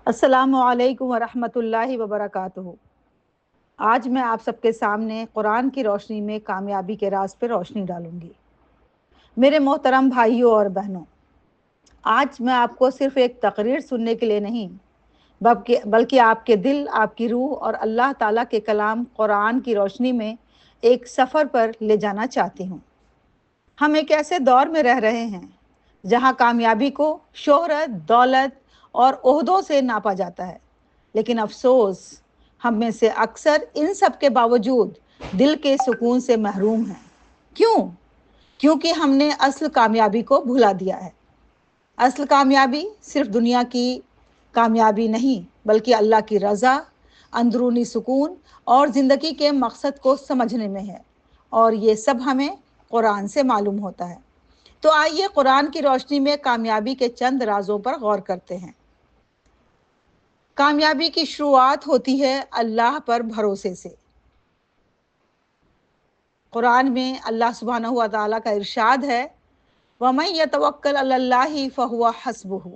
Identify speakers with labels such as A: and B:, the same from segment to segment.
A: السلام علیکم ورحمۃ اللہ وبرکاتہ۔ آج میں آپ سب کے سامنے قرآن کی روشنی میں کامیابی کے راز پہ روشنی ڈالوں گی۔ میرے محترم بھائیوں اور بہنوں، آج میں آپ کو صرف ایک تقریر سننے کے لیے نہیں بلکہ آپ کے دل، آپ کی روح اور اللہ تعالیٰ کے کلام قرآن کی روشنی میں ایک سفر پر لے جانا چاہتی ہوں۔ ہم ایک ایسے دور میں رہ رہے ہیں جہاں کامیابی کو شہرت، دولت اور عہدوں سے ناپا جاتا ہے، لیکن افسوس ہم میں سے اکثر ان سب کے باوجود دل کے سکون سے محروم ہیں۔ کیوں؟ کیونکہ ہم نے اصل کامیابی کو بھلا دیا ہے۔ اصل کامیابی صرف دنیا کی کامیابی نہیں، بلکہ اللہ کی رضا، اندرونی سکون اور زندگی کے مقصد کو سمجھنے میں ہے، اور یہ سب ہمیں قرآن سے معلوم ہوتا ہے۔ تو آئیے قرآن کی روشنی میں کامیابی کے چند رازوں پر غور کرتے ہیں۔ کامیابی کی شروعات ہوتی ہے اللہ پر بھروسے سے۔ قرآن میں اللہ سبحانہ و تعالیٰ کا ارشاد ہے، وَمَن يَتَوَكَّلْ عَلَى اللَّهِ فَهُوَ حَسْبُهُ،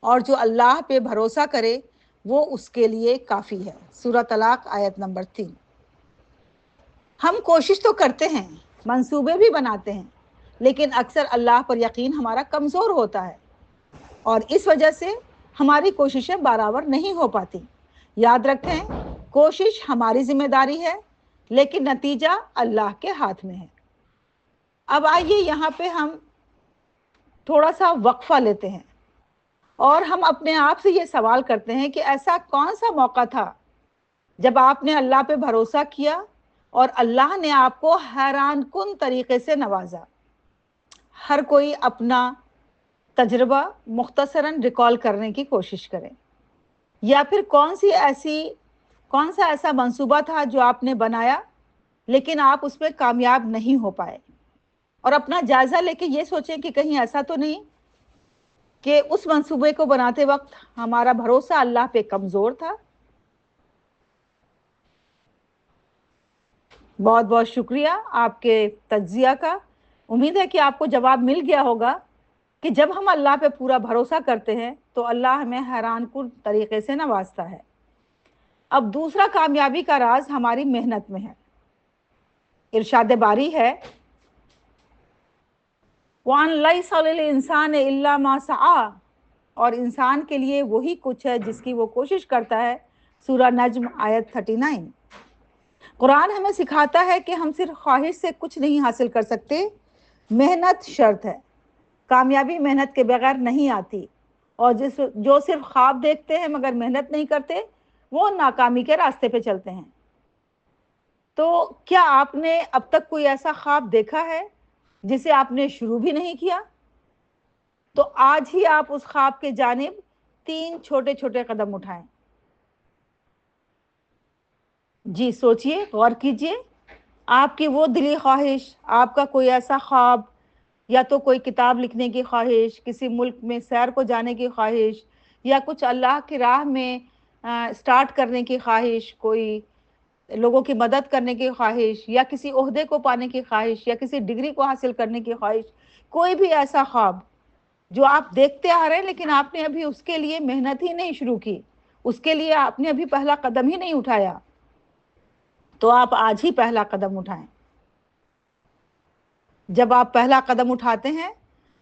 A: اور جو اللہ پہ بھروسہ کرے وہ اس کے لیے کافی ہے۔ سورہ طلاق آیت نمبر 3۔ ہم کوشش تو کرتے ہیں، منصوبے بھی بناتے ہیں، لیکن اکثر اللہ پر یقین ہمارا کمزور ہوتا ہے، اور اس وجہ سے ہماری کوششیں برابر نہیں ہو پاتی۔ یاد رکھیں، کوشش ہماری ذمہ داری ہے، لیکن نتیجہ اللہ کے ہاتھ میں ہے۔ اب آئیے یہاں پہ ہم تھوڑا سا وقفہ لیتے ہیں اور ہم اپنے آپ سے یہ سوال کرتے ہیں کہ ایسا کون سا موقع تھا جب آپ نے اللہ پہ بھروسہ کیا اور اللہ نے آپ کو حیران کن طریقے سے نوازا۔ ہر کوئی اپنا تجربہ مختصراً ریکال کرنے کی کوشش کریں، یا پھر کون سا ایسا منصوبہ تھا جو آپ نے بنایا لیکن آپ اس میں کامیاب نہیں ہو پائے، اور اپنا جائزہ لے کے یہ سوچیں کہ کہیں ایسا تو نہیں کہ اس منصوبے کو بناتے وقت ہمارا بھروسہ اللہ پہ کمزور تھا۔ بہت بہت شکریہ آپ کے تجزیہ کا۔ امید ہے کہ آپ کو جواب مل گیا ہوگا کہ جب ہم اللہ پہ پورا بھروسہ کرتے ہیں تو اللہ ہمیں حیران کن طریقے سے نوازتا ہے۔ اب دوسرا کامیابی کا راز ہماری محنت میں ہے۔ ارشاد باری ہے، وَأَن لَيْسَ لِلْإِنسَانِ إِلَّا مَا سَعَىٰ، اور انسان کے لیے وہی کچھ ہے جس کی وہ کوشش کرتا ہے۔ سورہ نجم آیت 39۔ قرآن ہمیں سکھاتا ہے کہ ہم صرف خواہش سے کچھ نہیں حاصل کر سکتے، محنت شرط ہے۔ کامیابی محنت کے بغیر نہیں آتی، اور جو صرف خواب دیکھتے ہیں مگر محنت نہیں کرتے وہ ناکامی کے راستے پہ چلتے ہیں۔ تو کیا آپ نے اب تک کوئی ایسا خواب دیکھا ہے جسے آپ نے شروع بھی نہیں کیا؟ تو آج ہی آپ اس خواب کے جانب 3 چھوٹے چھوٹے قدم اٹھائیں۔ جی سوچئے، غور کیجئے، آپ کی وہ دلی خواہش، آپ کا کوئی ایسا خواب، یا تو کوئی کتاب لکھنے کی خواہش، کسی ملک میں سیر کو جانے کی خواہش، یا کچھ اللہ کی راہ میں سٹارٹ کرنے کی خواہش، کوئی لوگوں کی مدد کرنے کی خواہش، یا کسی عہدے کو پانے کی خواہش، یا کسی ڈگری کو حاصل کرنے کی خواہش، کوئی بھی ایسا خواب جو آپ دیکھتے آ رہے ہیں لیکن آپ نے ابھی اس کے لیے محنت ہی نہیں شروع کی، اس کے لیے آپ نے ابھی پہلا قدم ہی نہیں اٹھایا، تو آپ آج ہی پہلا قدم اٹھائیں۔ جب آپ پہلا قدم اٹھاتے ہیں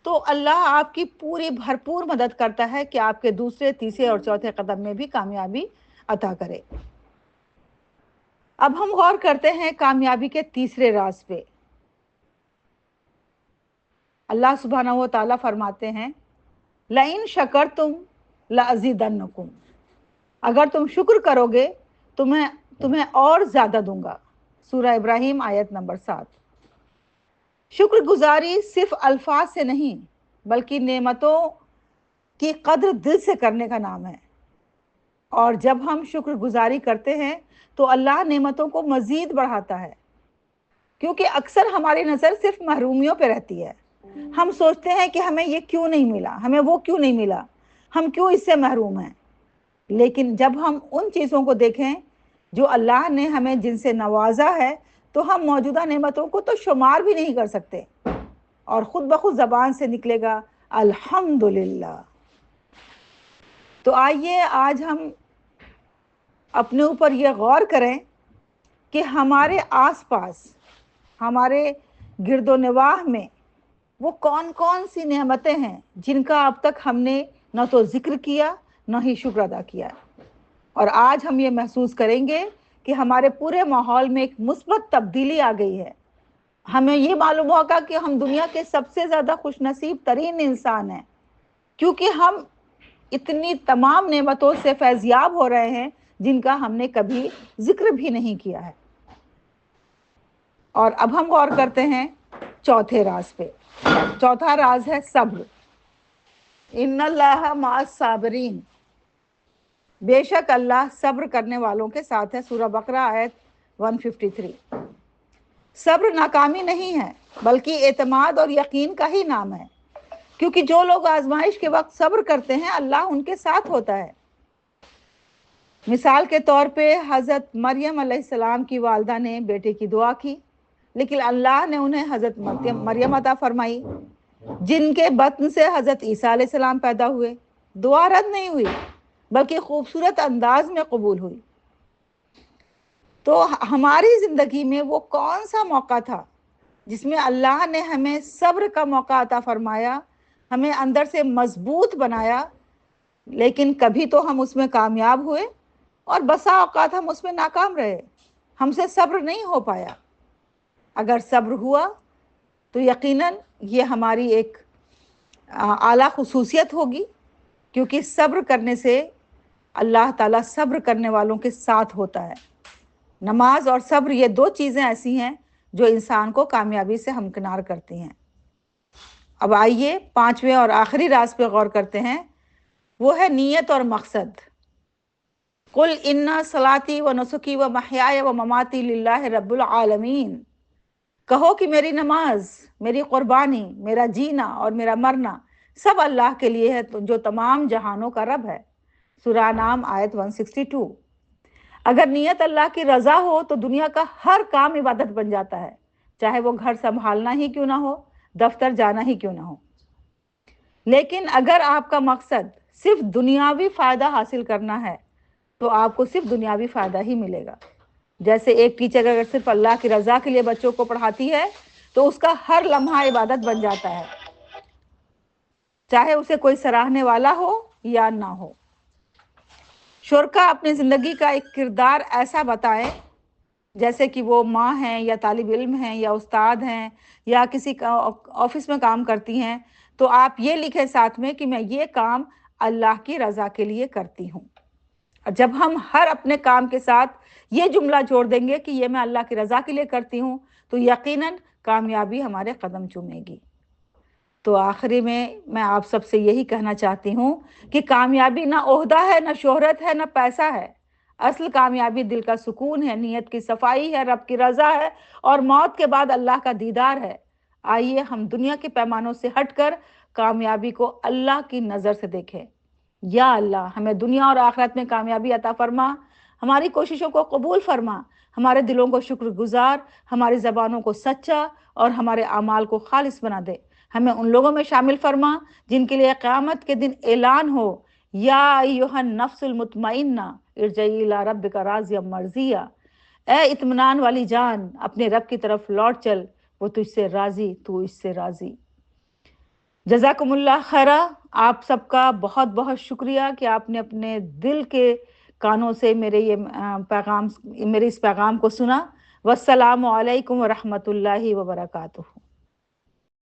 A: تو اللہ آپ کی پوری بھرپور مدد کرتا ہے کہ آپ کے دوسرے، تیسرے اور چوتھے قدم میں بھی کامیابی عطا کرے۔ اب ہم غور کرتے ہیں کامیابی کے تیسرے راز پہ۔ اللہ سبحانہ و تعالیٰ فرماتے ہیں، لَإِن شَكَرْتُمْ لَأَزِيدَنَّكُمْ، اگر تم شکر کرو گے تمہیں اور زیادہ دوں گا۔ سورہ ابراہیم آیت نمبر 7۔ شکر گزاری صرف الفاظ سے نہیں بلکہ نعمتوں کی قدر دل سے کرنے کا نام ہے، اور جب ہم شکر گزاری کرتے ہیں تو اللہ نعمتوں کو مزید بڑھاتا ہے، کیونکہ اکثر ہماری نظر صرف محرومیوں پہ رہتی ہے۔ ہم سوچتے ہیں کہ ہمیں یہ کیوں نہیں ملا، ہمیں وہ کیوں نہیں ملا، ہم کیوں اس سے محروم ہیں۔ لیکن جب ہم ان چیزوں کو دیکھیں جو اللہ نے ہمیں جن سے نوازا ہے تو ہم موجودہ نعمتوں کو تو شمار بھی نہیں کر سکتے، اور خود بخود زبان سے نکلے گا الحمدللہ۔ تو آئیے آج ہم اپنے اوپر یہ غور کریں کہ ہمارے آس پاس، ہمارے گرد و نواح میں وہ کون کون سی نعمتیں ہیں جن کا اب تک ہم نے نہ تو ذکر کیا نہ ہی شکر ادا کیا، اور آج ہم یہ محسوس کریں گے کہ ہمارے پورے ماحول میں ایک مثبت تبدیلی آ گئی ہے۔ ہمیں یہ معلوم ہوگا کہ ہم دنیا کے سب سے زیادہ خوش نصیب ترین انسان ہیں، کیونکہ ہم اتنی تمام نعمتوں سے فیضیاب ہو رہے ہیں جن کا ہم نے کبھی ذکر بھی نہیں کیا ہے۔ اور اب ہم غور کرتے ہیں چوتھے راز پہ۔ چوتھا راز ہے صبر۔ ان اللہ مع الصابرین، بے شک اللہ صبر کرنے والوں کے ساتھ ہے۔ سورہ بقرہ آیت 153۔ صبر ناکامی نہیں ہے بلکہ اعتماد اور یقین کا ہی نام ہے، کیونکہ جو لوگ آزمائش کے وقت صبر کرتے ہیں اللہ ان کے ساتھ ہوتا ہے۔ مثال کے طور پہ حضرت مریم علیہ السلام کی والدہ نے بیٹے کی دعا کی، لیکن اللہ نے انہیں حضرت مریم عطا فرمائی، جن کے بطن سے حضرت عیسیٰ علیہ السلام پیدا ہوئے۔ دعا رد نہیں ہوئی بلکہ خوبصورت انداز میں قبول ہوئی۔ تو ہماری زندگی میں وہ کون سا موقع تھا جس میں اللہ نے ہمیں صبر کا موقع عطا فرمایا، ہمیں اندر سے مضبوط بنایا، لیکن کبھی تو ہم اس میں کامیاب ہوئے اور بسا اوقات ہم اس میں ناکام رہے، ہم سے صبر نہیں ہو پایا۔ اگر صبر ہوا تو یقیناً یہ ہماری ایک اعلیٰ خصوصیت ہوگی، کیونکہ صبر کرنے سے اللہ تعالیٰ صبر کرنے والوں کے ساتھ ہوتا ہے۔ نماز اور صبر یہ دو چیزیں ایسی ہیں جو انسان کو کامیابی سے ہمکنار کرتی ہیں۔ اب آئیے پانچویں اور آخری راز پہ غور کرتے ہیں، وہ ہے نیت اور مقصد۔ قل ان صلاتی و نسکی و محیای و مماتی للہ رب العالمین، کہو کہ میری نماز، میری قربانی، میرا جینا اور میرا مرنا سب اللہ کے لیے ہے جو تمام جہانوں کا رب ہے۔ سورہ نام آیت 162۔ اگر نیت اللہ کی رضا ہو تو دنیا کا ہر کام عبادت بن جاتا ہے، چاہے وہ گھر سنبھالنا ہی کیوں نہ ہو، دفتر جانا ہی کیوں نہ ہو۔ لیکن اگر آپ کا مقصد صرف دنیاوی فائدہ حاصل کرنا ہے تو آپ کو صرف دنیاوی فائدہ ہی ملے گا۔ جیسے ایک ٹیچر اگر صرف اللہ کی رضا کے لیے بچوں کو پڑھاتی ہے تو اس کا ہر لمحہ عبادت بن جاتا ہے، چاہے اسے کوئی سراہنے والا ہو یا نہ ہو۔ شرکا اپنی زندگی کا ایک کردار ایسا بتائیں جیسے کہ وہ ماں ہیں یا طالب علم ہیں یا استاد ہیں یا کسی آفس میں کام کرتی ہیں، تو آپ یہ لکھیں ساتھ میں کہ میں یہ کام اللہ کی رضا کے لیے کرتی ہوں۔ اور جب ہم ہر اپنے کام کے ساتھ یہ جملہ جوڑ دیں گے کہ یہ میں اللہ کی رضا کے لیے کرتی ہوں، تو یقیناً کامیابی ہمارے قدم چومے گی۔ تو آخری میں آپ سب سے یہی کہنا چاہتی ہوں کہ کامیابی نہ عہدہ ہے، نہ شہرت ہے، نہ پیسہ ہے۔ اصل کامیابی دل کا سکون ہے، نیت کی صفائی ہے، رب کی رضا ہے، اور موت کے بعد اللہ کا دیدار ہے۔ آئیے ہم دنیا کے پیمانوں سے ہٹ کر کامیابی کو اللہ کی نظر سے دیکھیں۔ یا اللہ ہمیں دنیا اور آخرت میں کامیابی عطا فرما، ہماری کوششوں کو قبول فرما، ہمارے دلوں کو شکر گزار، ہماری زبانوں کو سچا اور ہمارے اعمال کو خالص بنا دے۔ ہمیں ان لوگوں میں شامل فرما جن کے لیے قیامت کے دن اعلان ہو، یا ایھا النفس المطمئنہ ارجعی الی ربک راضیہ مرضیہ، اے اطمینان والی جان اپنے رب کی طرف لوٹ چل، وہ تجھ سے راضی، تو اس سے راضی۔ جزاکم اللہ خیرہ۔ آپ سب کا بہت بہت شکریہ کہ آپ نے اپنے دل کے کانوں سے میرے اس پیغام کو سنا۔ والسلام علیکم ورحمۃ اللہ وبرکاتہ۔